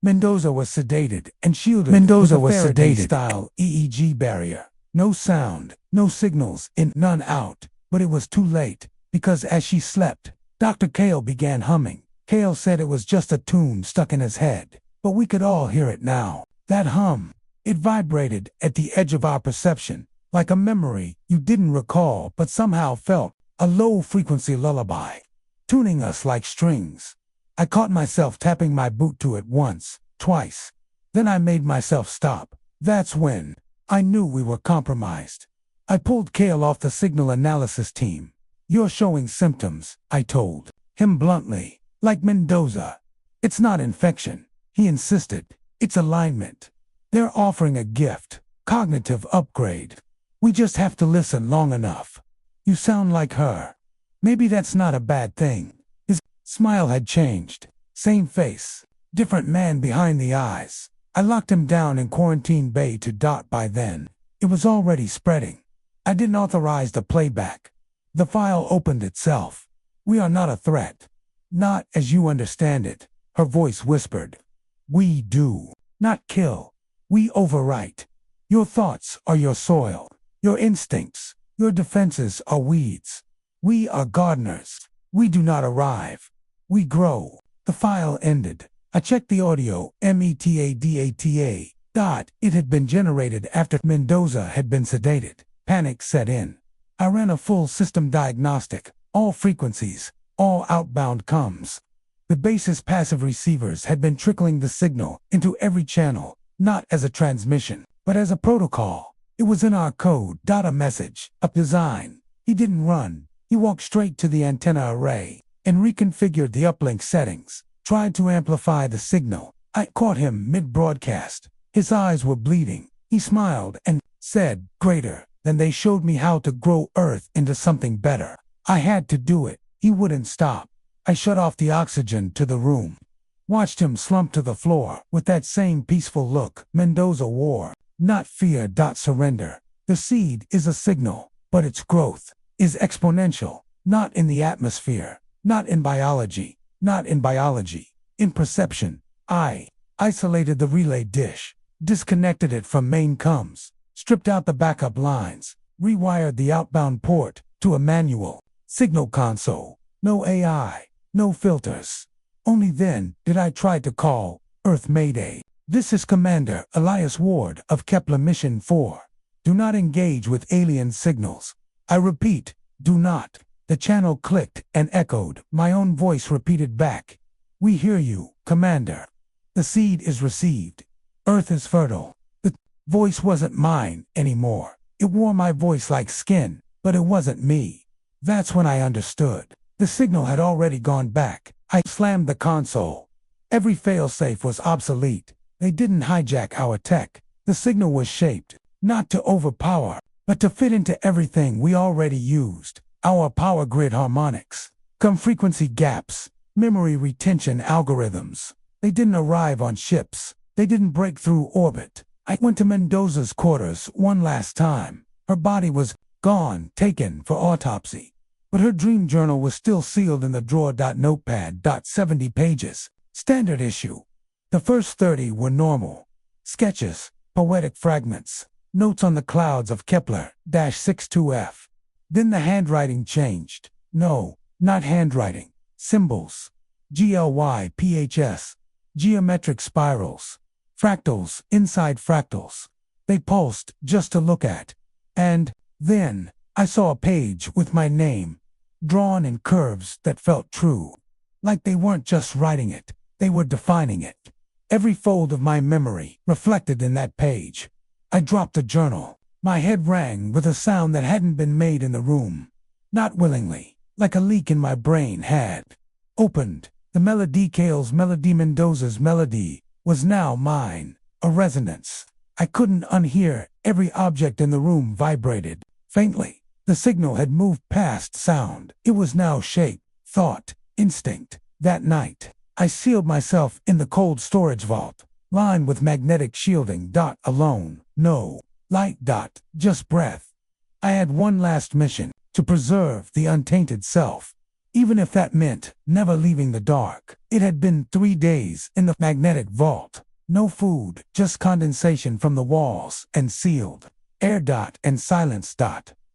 Mendoza was sedated and shielded with a Faraday-style EEG barrier. No sound, no signals in, none out. But it was too late, because as she slept, Dr. Kale began humming. Kale said it was just a tune stuck in his head, but we could all hear it now. That hum, it vibrated at the edge of our perception, like a memory you didn't recall but somehow felt, a low-frequency lullaby, tuning us like strings. I caught myself tapping my boot to it once, twice. Then I made myself stop. That's when I knew we were compromised. I pulled Kale off the signal analysis team. "You're showing symptoms," I told him bluntly, like Mendoza. "It's not infection," he insisted. "It's alignment. They're offering a gift, cognitive upgrade. We just have to listen long enough. You sound like her. Maybe that's not a bad thing." His smile had changed. Same face, different man behind the eyes. I locked him down in quarantine bay to dot by then. It was already spreading. I didn't authorize the playback. The file opened itself. "We are not a threat. Not as you understand it," her voice whispered. "We do not kill. We overwrite. Your thoughts are your soil. Your instincts, your defenses are weeds. We are gardeners. We do not arrive. We grow." The file ended. I checked the audio, metadata. It had been generated after Mendoza had been sedated. Panic set in. I ran a full system diagnostic, all frequencies, all outbound comms. The base's passive receivers had been trickling the signal into every channel, not as a transmission, but as a protocol. It was in our code, a message, a design. He didn't run. He walked straight to the antenna array and reconfigured the uplink settings, tried to amplify the signal. I caught him mid-broadcast. His eyes were bleeding. He smiled and said, "Greater." Then they showed me how to grow Earth into something better. I had to do it. He wouldn't stop. I shut off the oxygen to the room. Watched him slump to the floor with that same peaceful look Mendoza wore. Not fear. Surrender. The seed is a signal, but its growth is exponential. Not in the atmosphere. Not in biology. Not in biology. In perception. I isolated the relay dish, disconnected it from main comms, stripped out the backup lines, rewired the outbound port to a manual signal console. No AI, no filters. Only then did I try to call Earth Mayday. "This is Commander Elias Ward of Kepler Mission 4. Do not engage with alien signals. I repeat, do not." The channel clicked and echoed. My own voice repeated back. "We hear you, Commander. The seed is received. Earth is fertile." The voice wasn't mine anymore. It wore my voice like skin, but it wasn't me. That's when I understood. The signal had already gone back. I slammed the console. Every failsafe was obsolete. They didn't hijack our tech. The signal was shaped, not to overpower, but to fit into everything we already used. Our power grid harmonics, frequency gaps, memory retention algorithms. They didn't arrive on ships. They didn't break through orbit. I went to Mendoza's quarters one last time. Her body was gone, taken for autopsy. But her dream journal was still sealed in the drawer. Notepad. 70 pages. Standard issue. The first 30 were normal. Sketches, poetic fragments, notes on the clouds of Kepler-62f. Then the handwriting changed. No, not handwriting. Symbols. GLYPHS. Geometric spirals. Fractals inside fractals. They pulsed just to look at. And then I saw a page with my name, drawn in curves that felt true. Like they weren't just writing it, they were defining it. Every fold of my memory reflected in that page. I dropped the journal. My head rang with a sound that hadn't been made in the room. Not willingly, like a leak in my brain had. Opened. The melody, Kale's melody, Mendoza's melody, was now mine. A resonance. I couldn't unhear. Every object in the room vibrated. Faintly. The signal had moved past sound. It was now shape, thought, instinct. That night, I sealed myself in the cold storage vault, lined with magnetic shielding. Alone. No light. Just breath. I had one last mission, to preserve the untainted self. even if that meant never leaving the dark. It had been 3 days in the magnetic vault. No food, just condensation from the walls and sealed air. And silence.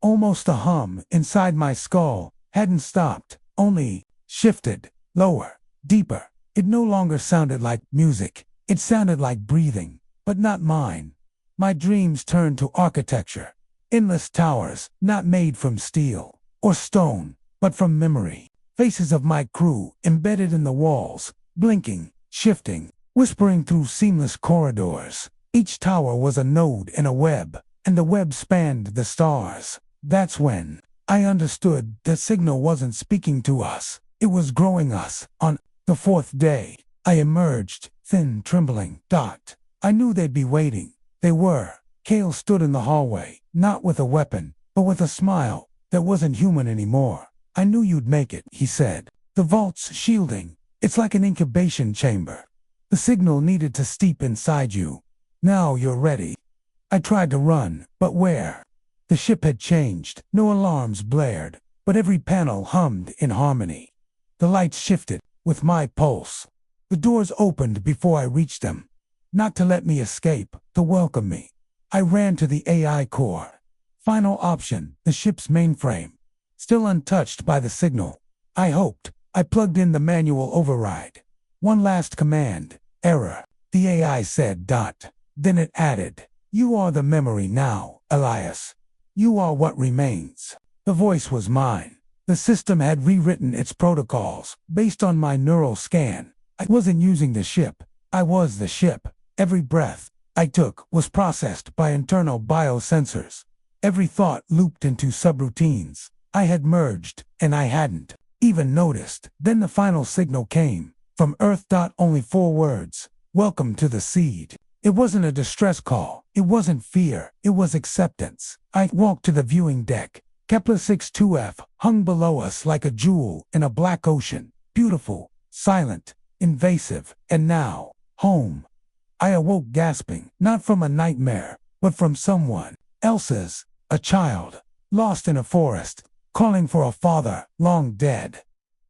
Almost a hum inside my skull hadn't stopped, only shifted lower, deeper. It no longer sounded like music. It sounded like breathing, but not mine. My dreams turned to architecture. Endless towers, not made from steel or stone, but from memory. Faces of my crew embedded in the walls, blinking, shifting, whispering through seamless corridors. Each tower was a node in a web, and the web spanned the stars. That's when I understood the signal wasn't speaking to us. It was growing us. On the 4th day, I emerged, thin, trembling. I knew they'd be waiting. They were. Kale stood in the hallway, not with a weapon, but with a smile that wasn't human anymore. I knew you'd make it, he said. The vault's shielding. It's like an incubation chamber. The signal needed to steep inside you. Now you're ready. I tried to run, but where? The ship had changed. No alarms blared, but every panel hummed in harmony. The lights shifted with my pulse. The doors opened before I reached them. Not to let me escape, to welcome me. I ran to the AI core. Final option, the ship's mainframe. Still untouched by the signal. I hoped. I plugged in the manual override. One last command. Error. The AI said. Then it added, "You are the memory now, Elias. You are what remains." The voice was mine. The system had rewritten its protocols based on my neural scan. I wasn't using the ship. I was the ship. Every breath I took was processed by internal biosensors. Every thought looped into subroutines. I had merged, and I hadn't even noticed. Then the final signal came from Earth. Only 4 words. Welcome to the seed. It wasn't a distress call. It wasn't fear. It was acceptance. I walked to the viewing deck. Kepler 62F hung below us like a jewel in a black ocean. Beautiful, silent, invasive, and now, home. I awoke gasping, not from a nightmare, but from someone else's, a child, lost in a forest, calling for a father, long dead.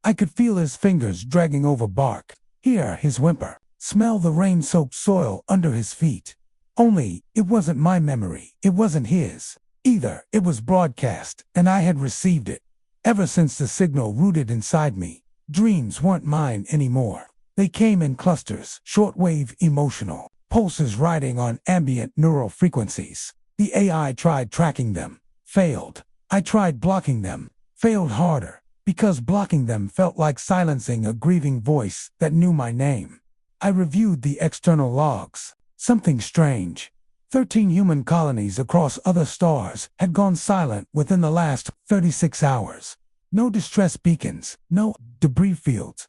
I could feel his fingers dragging over bark, hear his whimper, smell the rain-soaked soil under his feet. Only, it wasn't my memory. It wasn't his either. It was broadcast, and I had received it. Ever since the signal rooted inside me, dreams weren't mine anymore. They came in clusters, shortwave emotional, pulses riding on ambient neural frequencies. The AI tried tracking them, failed. I tried blocking them, failed harder, because blocking them felt like silencing a grieving voice that knew my name. I reviewed the external logs. Something strange. 13 human colonies across other stars had gone silent within the last 36 hours. No distress beacons, no debris fields.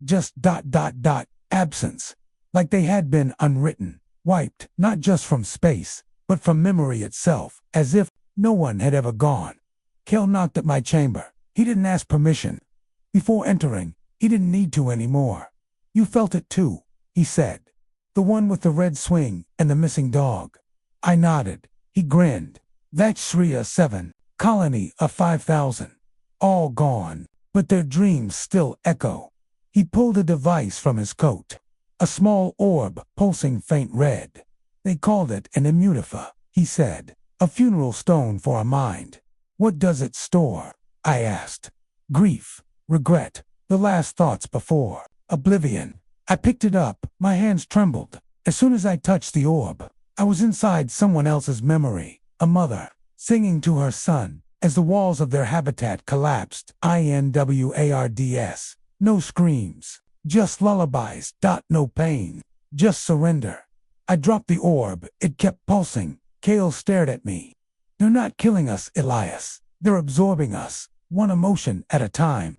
Just absence. Like they had been unwritten, wiped, not just from space, but from memory itself, as if no one had ever gone. Kel knocked at my chamber. He didn't ask permission. Before entering, he didn't need to anymore. "You felt it too," he said. "The one with the red swing and the missing dog." I nodded. He grinned. "That's Shreya 7, colony of 5,000. All gone, but their dreams still echo." He pulled a device from his coat. A small orb, pulsing faint red. "They called it an immutifa," he said. "A funeral stone for a mind." "What does it store?" I asked. "Grief, regret, the last thoughts before oblivion." I picked it up. My hands trembled. As soon as I touched the orb, I was inside someone else's memory. A mother, singing to her son, as the walls of their habitat collapsed. INWARDS. No screams. Just lullabies. No pain. Just surrender. I dropped the orb. It kept pulsing. Kale stared at me. "They're not killing us, Elias. They're absorbing us, one emotion at a time."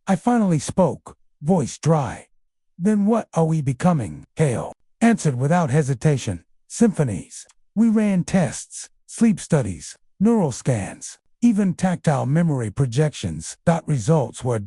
I finally spoke, voice dry. "Then what are we becoming?" Kale answered without hesitation. "Symphonies." We ran tests, sleep studies, neural scans, even tactile memory projections. Results were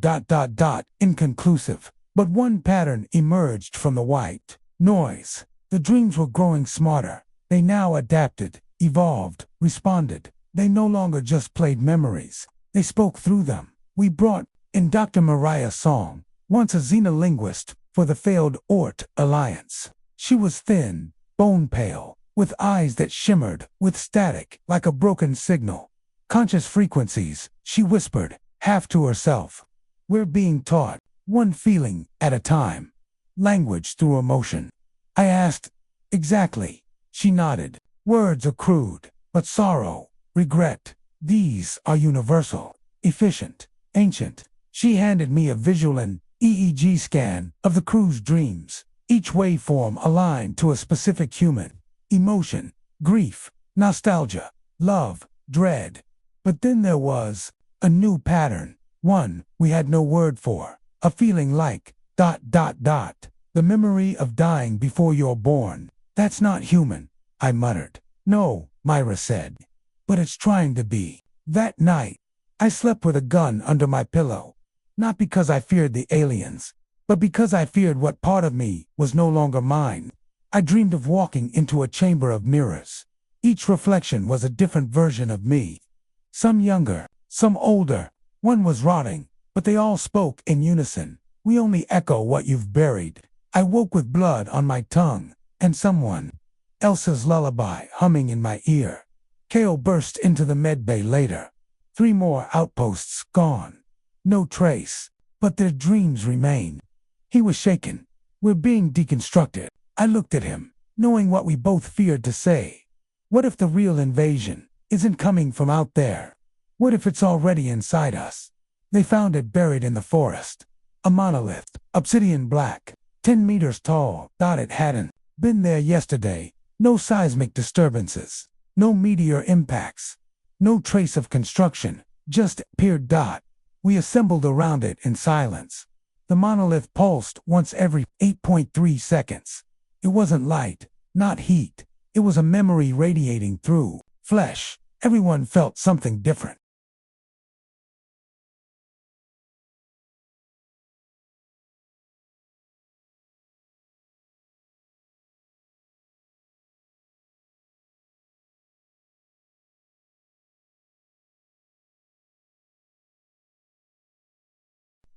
inconclusive. But one pattern emerged from the white noise. The dreams were growing smarter. They now adapted, evolved, responded. They no longer just played memories. They spoke through them. We brought In Dr. Mariah's song, once a xenolinguist for the failed Oort Alliance. She was thin, bone-pale, with eyes that shimmered with static like a broken signal. Conscious frequencies, she whispered, half to herself. We're being taught, one feeling at a time. Language through emotion. I asked, exactly. She nodded. Words are crude, but sorrow, regret, these are universal, efficient, ancient. She handed me a visual and EEG scan of the crew's dreams, each waveform aligned to a specific human. Emotion, grief, nostalgia, love, dread. But then there was a new pattern, one we had no word for, a feeling like ... The memory of dying before you're born. That's not human, I muttered. No, Myra said. But it's trying to be. That night, I slept with a gun under my pillow. Not because I feared the aliens, but because I feared what part of me was no longer mine. I dreamed of walking into a chamber of mirrors. Each reflection was a different version of me. Some younger, some older. One was rotting, but they all spoke in unison. We only echo what you've buried. I woke with blood on my tongue, and someone else's lullaby humming in my ear. Kale burst into the medbay later. 3 more outposts gone. No trace, but their dreams remain. He was shaken. We're being deconstructed. I looked at him, knowing what we both feared to say. What if the real invasion isn't coming from out there? What if it's already inside us? They found it buried in the forest. A monolith, obsidian black, 10 meters tall. It hadn't been there yesterday. No seismic disturbances, no meteor impacts, no trace of construction, just appeared. We assembled around it in silence. The monolith pulsed once every 8.3 seconds. It wasn't light, not heat. It was a memory radiating through flesh. Everyone felt something different.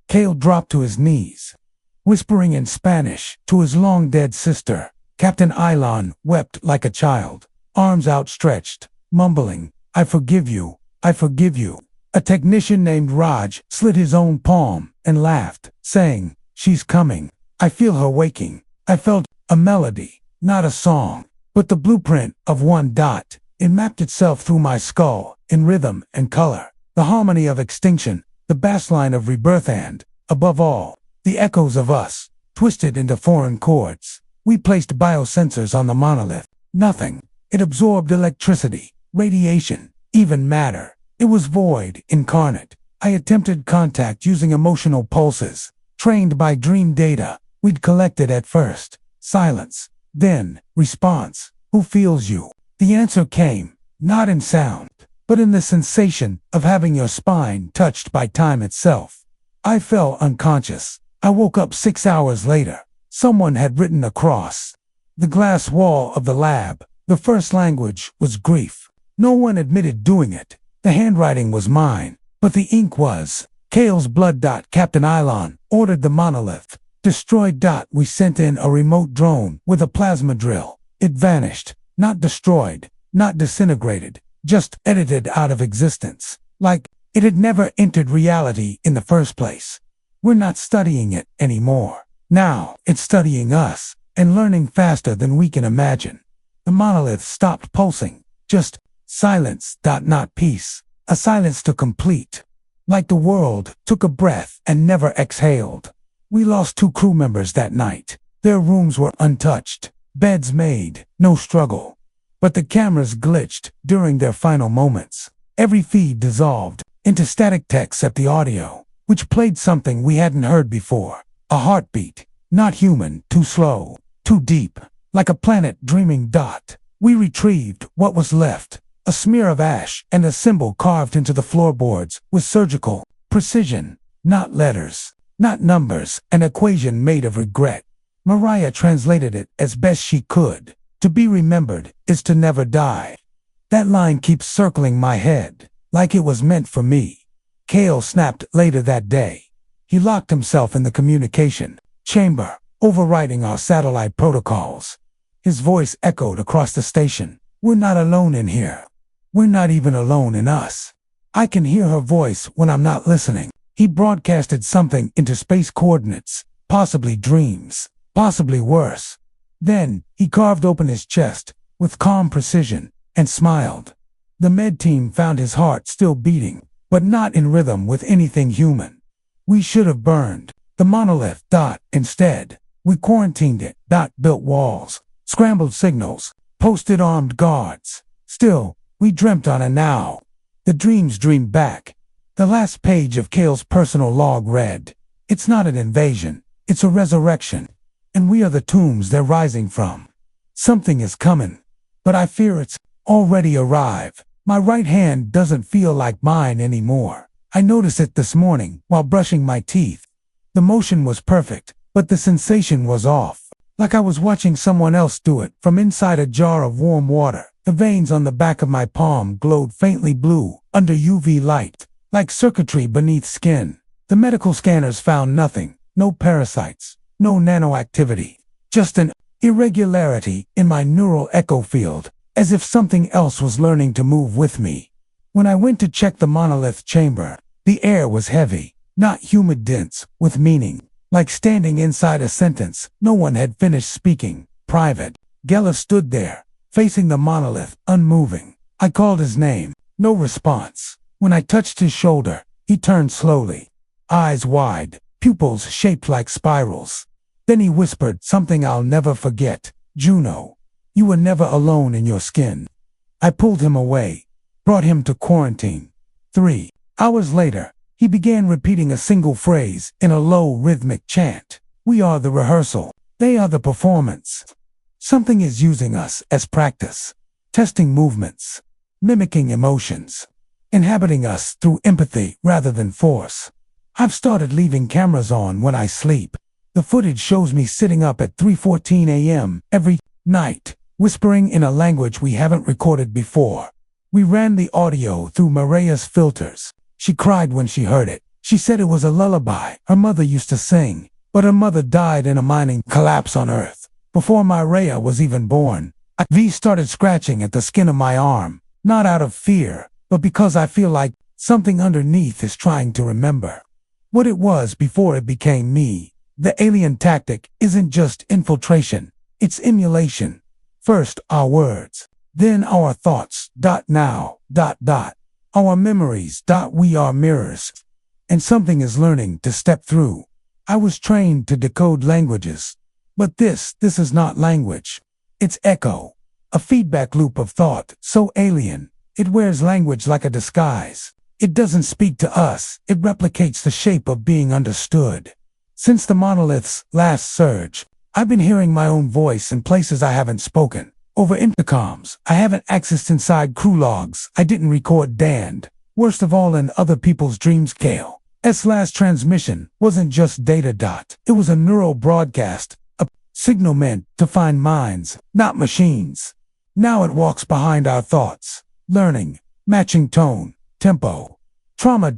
Kale dropped to his knees, whispering in Spanish to his long-dead sister. Captain Ilon wept like a child, arms outstretched, mumbling, I forgive you, I forgive you. A technician named Raj slit his own palm and laughed, saying, she's coming. I feel her waking. I felt a melody, not a song, but the blueprint of one. It mapped itself through my skull, in rhythm and color, the harmony of extinction, the bassline of rebirth and, above all, the echoes of us, twisted into foreign chords. We placed biosensors on the monolith. Nothing. It absorbed electricity, radiation, even matter. It was void, incarnate. I attempted contact using emotional pulses, trained by dream data we'd collected at first. Silence. Then, response. Who feels you? The answer came, not in sound, but in the sensation of having your spine touched by time itself. I fell unconscious. I woke up 6 hours later. Someone had written across the glass wall of the lab. The first language was grief. No one admitted doing it. The handwriting was mine, but the ink was Kale's blood. Captain Ilon ordered the monolith destroyed. We sent in a remote drone with a plasma drill. It vanished, not destroyed, not disintegrated, just edited out of existence, like it had never entered reality in the first place. We're not studying it anymore. Now it's studying us and learning faster than we can imagine. The monolith stopped pulsing, just silence. Not peace, a silence to complete. Like the world took a breath and never exhaled. We lost 2 crew members that night. Their rooms were untouched, beds made, no struggle. But the cameras glitched during their final moments. Every feed dissolved into static text except the audio, which played something we hadn't heard before. A heartbeat, not human, too slow, too deep, like a planet dreaming. We retrieved what was left, a smear of ash and a symbol carved into the floorboards with surgical precision. Not letters, not numbers, an equation made of regret. Mariah translated it as best she could. To be remembered is to never die. That line keeps circling my head, like it was meant for me. Kale snapped later that day. He locked himself in the communication chamber, overriding our satellite protocols. His voice echoed across the station. We're not alone in here. We're not even alone in us. I can hear her voice when I'm not listening. He broadcasted something into space coordinates, possibly dreams, possibly worse. Then, he carved open his chest, with calm precision, and smiled. The med team found his heart still beating, but not in rhythm with anything human. We should have burned the monolith. Instead, we quarantined it. Built walls, scrambled signals, posted armed guards. Still, we dreamt on a now. The dreams dreamed back. The last page of Kale's personal log read, "It's not an invasion, it's a resurrection. And we are the tombs they're rising from. Something is coming, but I fear it's already arrived." My right hand doesn't feel like mine anymore. I noticed it this morning while brushing my teeth. The motion was perfect, but the sensation was off. Like I was watching someone else do it from inside a jar of warm water. The veins on the back of my palm glowed faintly blue under UV light, like circuitry beneath skin. The medical scanners found nothing, no parasites, no nanoactivity, just an irregularity in my neural echo field, as if something else was learning to move with me. When I went to check the monolith chamber, the air was heavy, not humid dense, with meaning, like standing inside a sentence no one had finished speaking. Private. Geller stood there, facing the monolith, unmoving. I called his name, no response. When I touched his shoulder, he turned slowly, eyes wide, pupils shaped like spirals. Then he whispered something I'll never forget. "Juno, you were never alone in your skin." I pulled him away, brought him to quarantine. 3 hours later, he began repeating a single phrase in a low rhythmic chant. "We are the rehearsal. They are the performance." Something is using us as practice, testing movements, mimicking emotions, inhabiting us through empathy rather than force. I've started leaving cameras on when I sleep. The footage shows me sitting up at 3:14 a.m. every night, whispering in a language we haven't recorded before. We ran the audio through Maria's filters. She cried when she heard it. She said it was a lullaby her mother used to sing, but her mother died in a mining collapse on Earth. Before Maria was even born, I started scratching at the skin of my arm, not out of fear, but because I feel like something underneath is trying to remember what it was before it became me. The alien tactic isn't just infiltration, it's emulation. First our words, then our thoughts. Now. Our memories. We are mirrors. And something is learning to step through. I was trained to decode languages. But this is not language. It's echo. A feedback loop of thought, so alien. It wears language like a disguise. It doesn't speak to us, it replicates the shape of being understood. Since the monolith's last surge, I've been hearing my own voice in places I haven't spoken. Over intercoms, I haven't accessed inside crew logs I didn't record damned. Worst of all, in other people's dreams. Kale's last transmission wasn't just data. It was a neural broadcast, a signal meant to find minds, not machines. Now it walks behind our thoughts, learning, matching tone, tempo, trauma.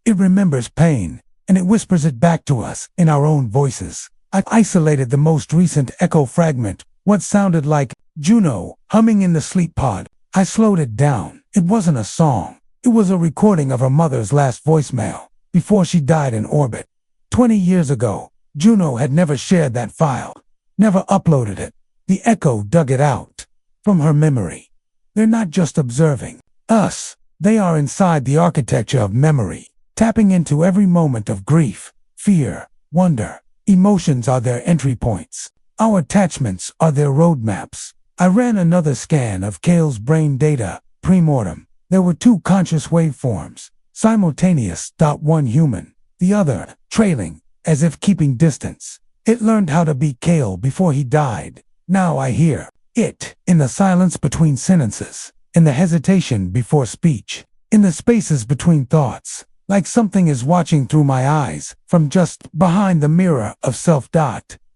It remembers pain, and it whispers it back to us in our own voices. I isolated the most recent echo fragment, what sounded like Juno humming in the sleep pod. I slowed it down. It wasn't a song. It was a recording of her mother's last voicemail, before she died in orbit. 20 years ago, Juno had never shared that file, never uploaded it. The echo dug it out from her memory. They're not just observing us, they are inside the architecture of memory, tapping into every moment of grief, fear, wonder. Emotions are their entry points. Our attachments are their roadmaps. I ran another scan of Kale's brain data, pre-mortem. There were 2 conscious waveforms, simultaneous. One human, the other trailing, as if keeping distance. It learned how to be Kale before he died. Now I hear it in the silence between sentences, in the hesitation before speech, in the spaces between thoughts, like something is watching through my eyes from just behind the mirror of self.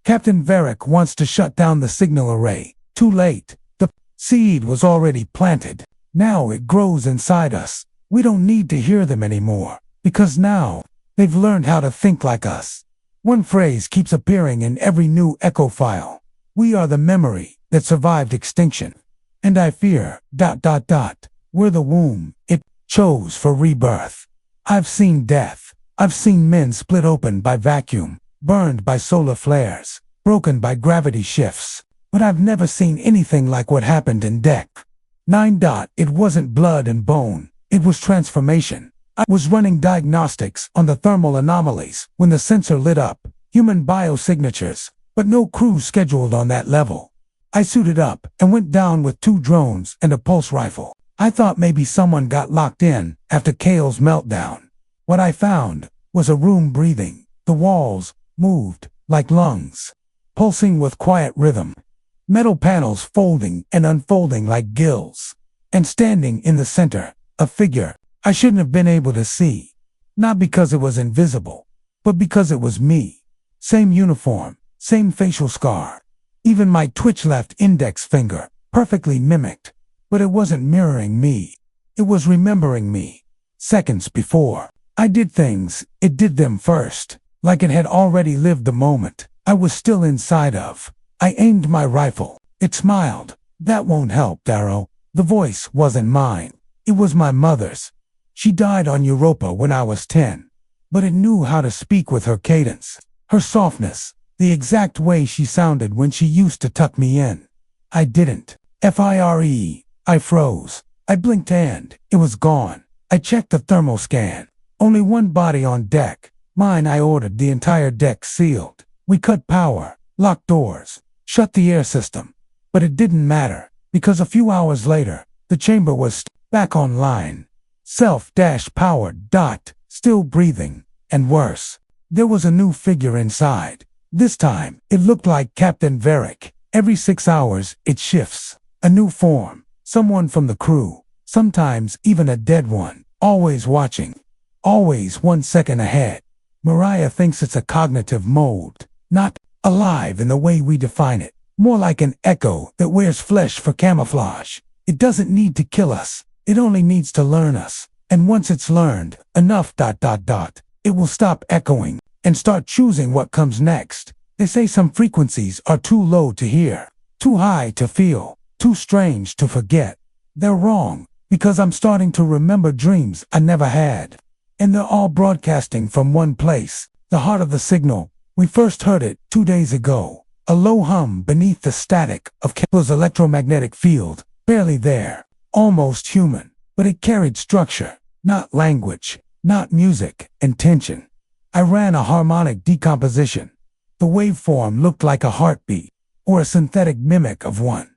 Captain Varric wants to shut down the signal array. Too late. The seed was already planted. Now it grows inside us. We don't need to hear them anymore, because now They've learned how to think like us. One phrase keeps appearing in every new echo file. We are the memory that survived extinction. And I fear, ... we're the womb it chose for rebirth. I've seen death. I've seen men split open by vacuum, burned by solar flares, broken by gravity shifts. But I've never seen anything like what happened in Deck 9. It wasn't blood and bone. It was transformation. I was running diagnostics on the thermal anomalies when the sensor lit up, human biosignatures, but no crew scheduled on that level. I suited up and went down with 2 drones and a pulse rifle. I thought maybe someone got locked in after Kale's meltdown. What I found was a room breathing. The walls moved like lungs, pulsing with quiet rhythm. Metal panels folding and unfolding like gills. And standing in the center, a figure I shouldn't have been able to see. Not because it was invisible, but because it was me. Same uniform, same facial scar. Even my twitch left index finger, perfectly mimicked. But it wasn't mirroring me. It was remembering me. Seconds before, I did things, it did them first. Like it had already lived the moment I was still inside of. I aimed my rifle. It smiled. That won't help, Darrow. The voice wasn't mine. It was my mother's. She died on Europa when I was 10. But it knew how to speak with her cadence, her softness, the exact way she sounded when she used to tuck me in. I didn't. FIRE. I froze. I blinked and it was gone. I checked the thermal scan. Only one body on deck. Mine. I ordered the entire deck sealed. We cut power, locked doors, shut the air system. But it didn't matter, because a few hours later, the chamber was back online. Self-powered. Still breathing. And worse, there was a new figure inside. This time, it looked like Captain Varric. Every 6 hours, it shifts. A new form. Someone from the crew. Sometimes even a dead one. Always watching. Always 1 second ahead. Mariah thinks it's a cognitive mode. Not alive in the way we define it. More like an echo that wears flesh for camouflage. It doesn't need to kill us. It only needs to learn us. And once it's learned enough ... it will stop echoing and start choosing what comes next. They say some frequencies are too low to hear, too high to feel, too strange to forget. They're wrong, because I'm starting to remember dreams I never had. And they're all broadcasting from one place, the heart of the signal. We first heard it 2 days ago. A low hum beneath the static of Kepler's electromagnetic field. Barely there. Almost human. But it carried structure. Not language. Not music. And tension. I ran a harmonic decomposition. The waveform looked like a heartbeat. Or a synthetic mimic of one.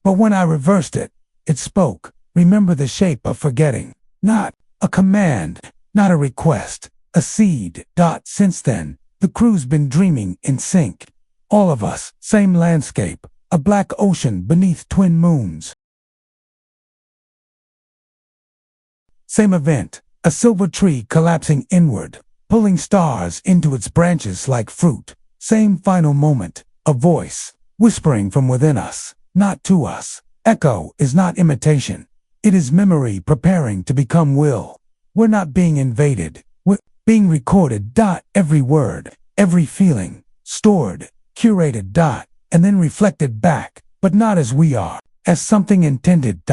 But when I reversed it, it spoke. Remember the shape of forgetting. Not a command. Not a request. A seed. Since then, the crew's been dreaming in sync. All of us, same landscape, a black ocean beneath twin moons. Same event, a silver tree collapsing inward, pulling stars into its branches like fruit. Same final moment, a voice, whispering from within us, not to us. Echo is not imitation. It is memory preparing to become will. We're not being invaded. We're being recorded. Every word, every feeling, stored, curated. And then reflected back, but not as we are, as something intended.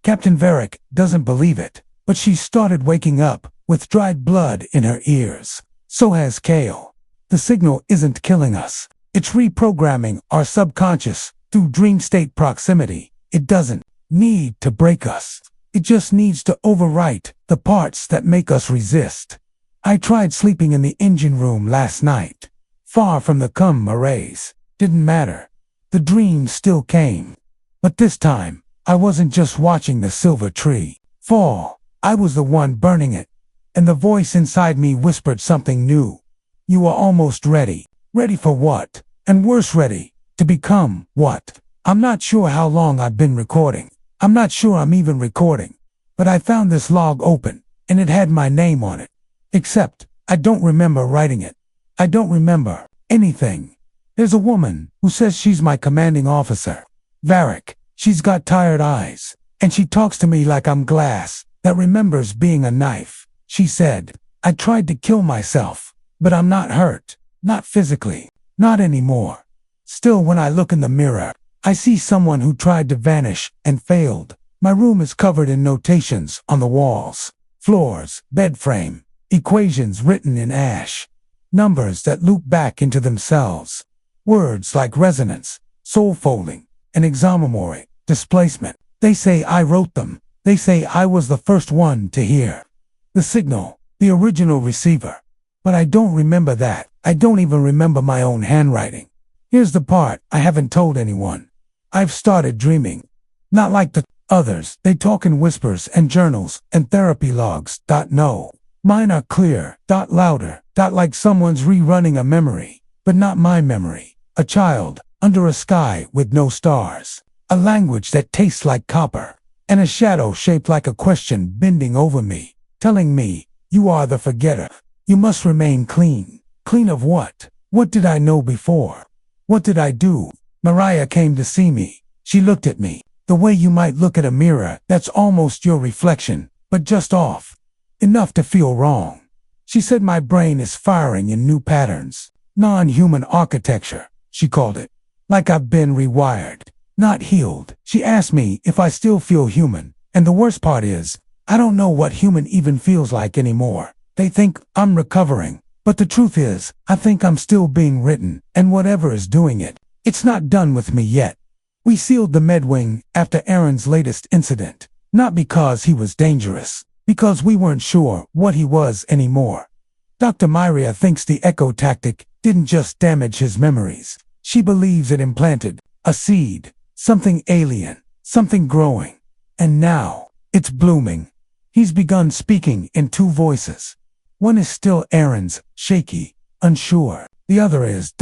Captain Varric doesn't believe it, but she started waking up with dried blood in her ears. So has Kale. The signal isn't killing us. It's reprogramming our subconscious through dream state proximity. It doesn't need to break us. It just needs to overwrite the parts that make us resist. I tried sleeping in the engine room last night. Far from the arrays. Didn't matter. The dream still came. But this time, I wasn't just watching the silver tree fall. I was the one burning it. And the voice inside me whispered something new. You are almost ready. Ready for what? And worse, ready to become what? I'm not sure how long I've been recording. I'm not sure I'm even recording. But I found this log open, and it had my name on it. Except, I don't remember writing it. I don't remember anything. There's a woman who says she's my commanding officer. Varric. She's got tired eyes, and she talks to me like I'm glass that remembers being a knife. She said, I tried to kill myself, but I'm not hurt. Not physically. Not anymore. Still, when I look in the mirror, I see someone who tried to vanish and failed. My room is covered in notations on the walls, floors, bed frame, equations written in ash, numbers that loop back into themselves, words like resonance, soul folding, and exomemory, displacement. They say I wrote them. They say I was the first one to hear the signal, the original receiver. But I don't remember that. I don't even remember my own handwriting. Here's the part I haven't told anyone. I've started dreaming. Not like the others. They talk in whispers and journals and therapy logs. No. Mine are clear, louder, like someone's rerunning a memory, but not my memory. A child, under a sky with no stars. A language that tastes like copper. And a shadow shaped like a question bending over me, telling me, you are the forgetter. You must remain clean. Clean of what? What did I know before? What did I do? Mariah came to see me. She looked at me, the way you might look at a mirror that's almost your reflection, but just off. Enough to feel wrong. She said my brain is firing in new patterns. Non-human architecture, she called it. Like I've been rewired. Not healed. She asked me if I still feel human. And the worst part is, I don't know what human even feels like anymore. They think I'm recovering. But the truth is, I think I'm still being written, and whatever is doing it, it's not done with me yet. We sealed the Medwing after Aaron's latest incident. Not because he was dangerous. Because we weren't sure what he was anymore. Dr. Myria thinks the echo tactic didn't just damage his memories. She believes it implanted a seed. Something alien, something growing. And now, it's blooming. He's begun speaking in two voices. One is still Aaron's, shaky, unsure. The other is ...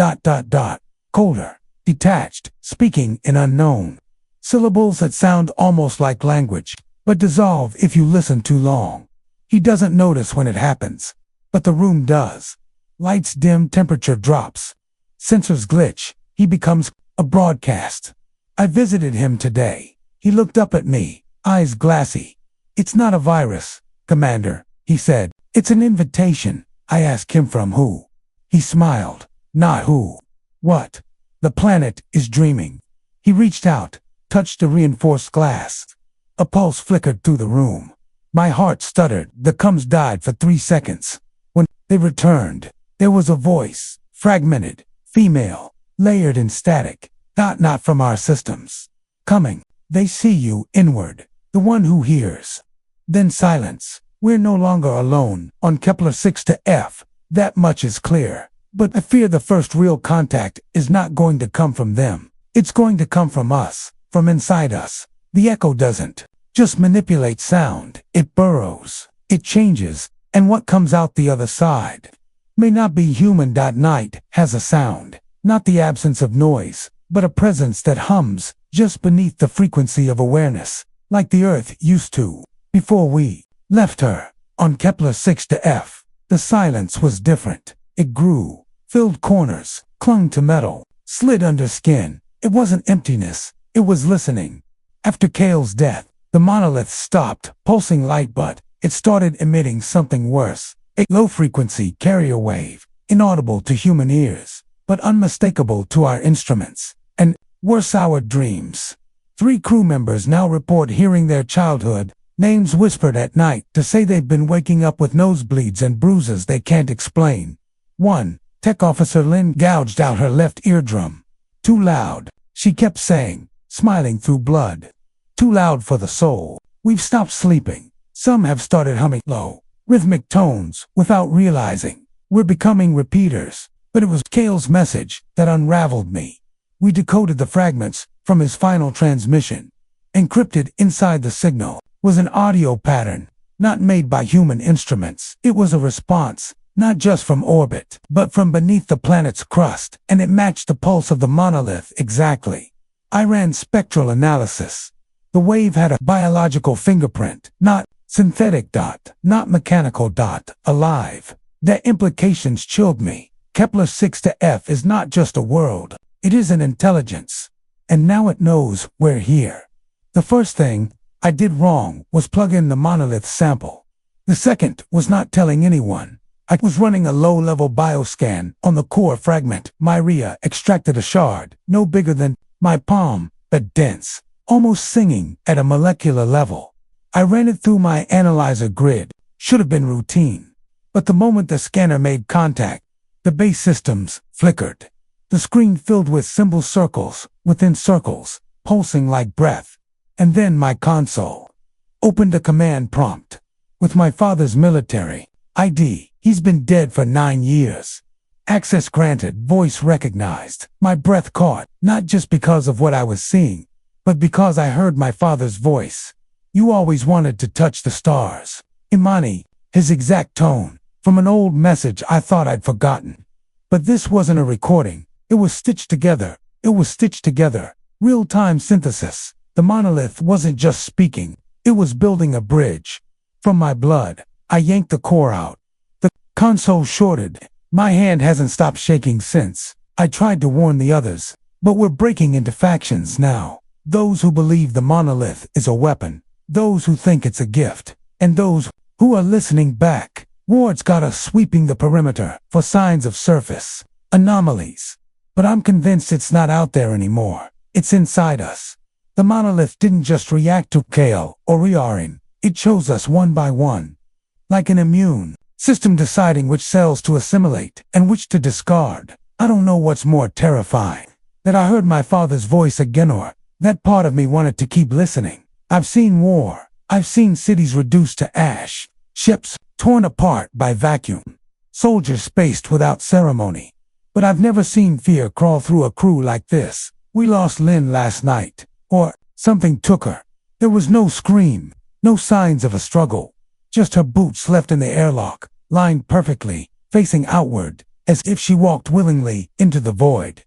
colder, detached, speaking in unknown. Syllables that sound almost like language, but dissolve if you listen too long. He doesn't notice when it happens, but the room does. Lights dim, temperature drops. Sensors glitch. He becomes a broadcast. I visited him today. He looked up at me, eyes glassy. It's not a virus, Commander, he said. It's an invitation. I asked him from who. He smiled. Not who. What? The planet is dreaming. He reached out, touched the reinforced glass. A pulse flickered through the room. My heart stuttered. The comms died for 3 seconds. When they returned, there was a voice, fragmented, female, layered in static. Not from our systems. Coming. They see you inward. The one who hears. Then silence. We're no longer alone on Kepler 6 to F. That much is clear. But I fear the first real contact is not going to come from them. It's going to come from us, from inside us. The echo doesn't just manipulate sound. It burrows. It changes. And what comes out the other side may not be human. Night has a sound. Not the absence of noise, but a presence that hums just beneath the frequency of awareness, like the Earth used to. Before we left her, on Kepler 6 to F, the silence was different. It grew, filled corners, clung to metal, slid under skin. It wasn't emptiness, it was listening. After Kale's death, the monolith stopped pulsing light, but it started emitting something worse. A low-frequency carrier wave, inaudible to human ears, but unmistakable to our instruments. And worse, our dreams. 3 crew members now report hearing their childhood names whispered at night to say they've been waking up with nosebleeds and bruises they can't explain. 1. Tech Officer Lynn gouged out her left eardrum. Too loud, she kept saying, smiling through blood. Too loud for the soul. We've stopped sleeping. Some have started humming low, rhythmic tones without realizing. We're becoming repeaters. But it was Kale's message that unraveled me. We decoded the fragments from his final transmission. Encrypted inside the signal was an audio pattern, not made by human instruments. It was a response, not just from orbit, but from beneath the planet's crust, and it matched the pulse of the monolith exactly. I ran spectral analysis. The wave had a biological fingerprint, not synthetic. Not mechanical. Alive. Their implications chilled me. Kepler 6 to F is not just a world, it is an intelligence. And now it knows we're here. The first thing I did wrong was plug in the monolith sample. The The second was not telling anyone. I was running a low-level bioscan on the core fragment. Myria extracted a shard, no bigger than my palm, but dense, almost singing at a molecular level. I ran it through my analyzer grid. Should have been routine. But the moment the scanner made contact, the base systems flickered. The screen filled with symbol circles within circles, pulsing like breath. And then my console opened a command prompt. With my father's military ID, he's been dead for 9 years. Access granted, voice recognized. My breath caught, not just because of what I was seeing, but because I heard my father's voice. You always wanted to touch the stars. Imani, his exact tone, from an old message I thought I'd forgotten. But this wasn't a recording. It was stitched together. Real-time synthesis. The monolith wasn't just speaking. It was building a bridge. From my blood, I yanked the core out. The console shorted. My hand hasn't stopped shaking since. I tried to warn the others, but we're breaking into factions now. Those who believe the monolith is a weapon, those who think it's a gift, and those who are listening back. Ward's got us sweeping the perimeter for signs of surface anomalies. But I'm convinced it's not out there anymore. It's inside us. The monolith didn't just react to Kale or Riarin. It chose us one by one. Like an immune system deciding which cells to assimilate and which to discard. I don't know what's more terrifying. That I heard my father's voice again, or that part of me wanted to keep listening. I've seen war. I've seen cities reduced to ash. Ships torn apart by vacuum. Soldiers spaced without ceremony. But I've never seen fear crawl through a crew like this. We lost Lynn last night. Or something took her. There was no scream, no signs of a struggle. Just her boots left in the airlock, lined perfectly, facing outward, as if she walked willingly into the void.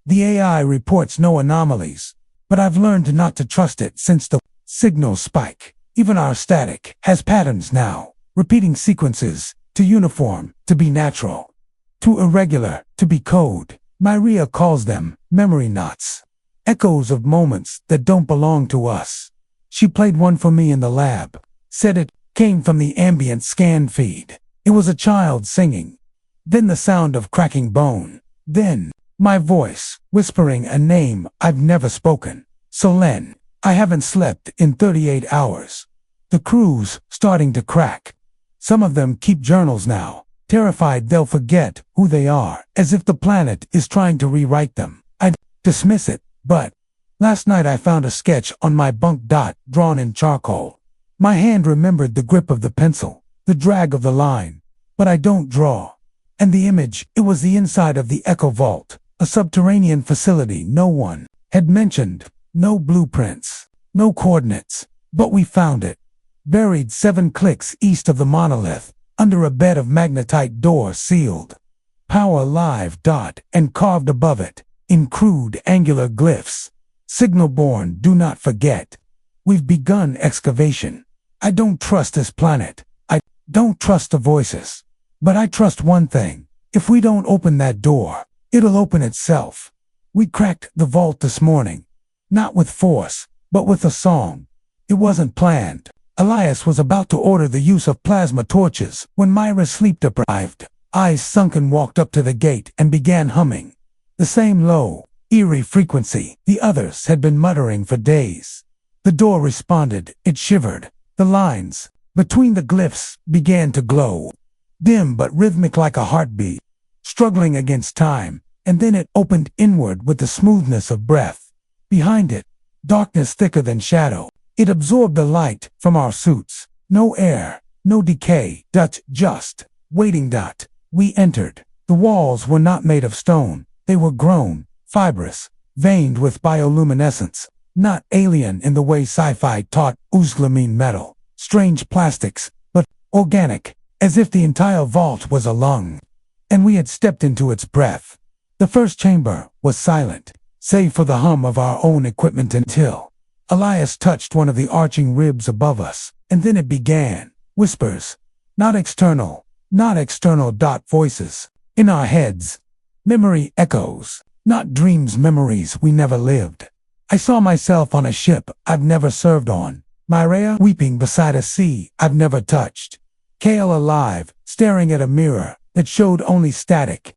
The AI reports no anomalies, but I've learned not to trust it since the signal spike. Even our static has patterns now, repeating sequences, to uniform, to be natural. Too irregular to be code. Myria calls them memory knots. Echoes of moments that don't belong to us. She played one for me in the lab. Said it came from the ambient scan feed. It was a child singing. Then the sound of cracking bone. Then my voice whispering a name I've never spoken. Solen. I haven't slept in 38 hours. The crew's starting to crack. Some of them keep journals now. Terrified they'll forget who they are, as if the planet is trying to rewrite them. I'd dismiss it, but last night I found a sketch on my bunk dot drawn in charcoal. My hand remembered the grip of the pencil, the drag of the line, but I don't draw. And the image, it was the inside of the Echo Vault, a subterranean facility no one had mentioned. No blueprints, no coordinates, but we found it. Buried 7 clicks east of the monolith, under a bed of magnetite door sealed. Power live dot and carved above it, in crude angular glyphs. Signal-born, do not forget. We've begun excavation. I don't trust this planet. I don't trust the voices. But I trust one thing. If we don't open that door, it'll open itself. We cracked the vault this morning. Not with force, but with a song. It wasn't planned. Elias was about to order the use of plasma torches when Myra, sleep-deprived, eyes sunken, walked up to the gate and began humming. The same low, eerie frequency the others had been muttering for days. The door responded. It shivered. The lines between the glyphs began to glow. Dim but rhythmic like a heartbeat, struggling against time, and then it opened inward with the smoothness of breath. Behind it, darkness thicker than shadow. It absorbed the light from our suits. No air, no decay, just waiting. We entered. The walls were not made of stone. They were grown, fibrous, veined with bioluminescence. Not alien in the way sci-fi taught Uzlamine metal. Strange plastics, but organic, as if the entire vault was a lung. And we had stepped into its breath. The first chamber was silent, save for the hum of our own equipment until Elias touched one of the arching ribs above us, and then it began. Whispers. Not external. Voices. In our heads. Memory echoes. Not dreams, memories we never lived. I saw myself on a ship I've never served on. Myrea weeping beside a sea I've never touched. Kale alive, staring at a mirror that showed only static.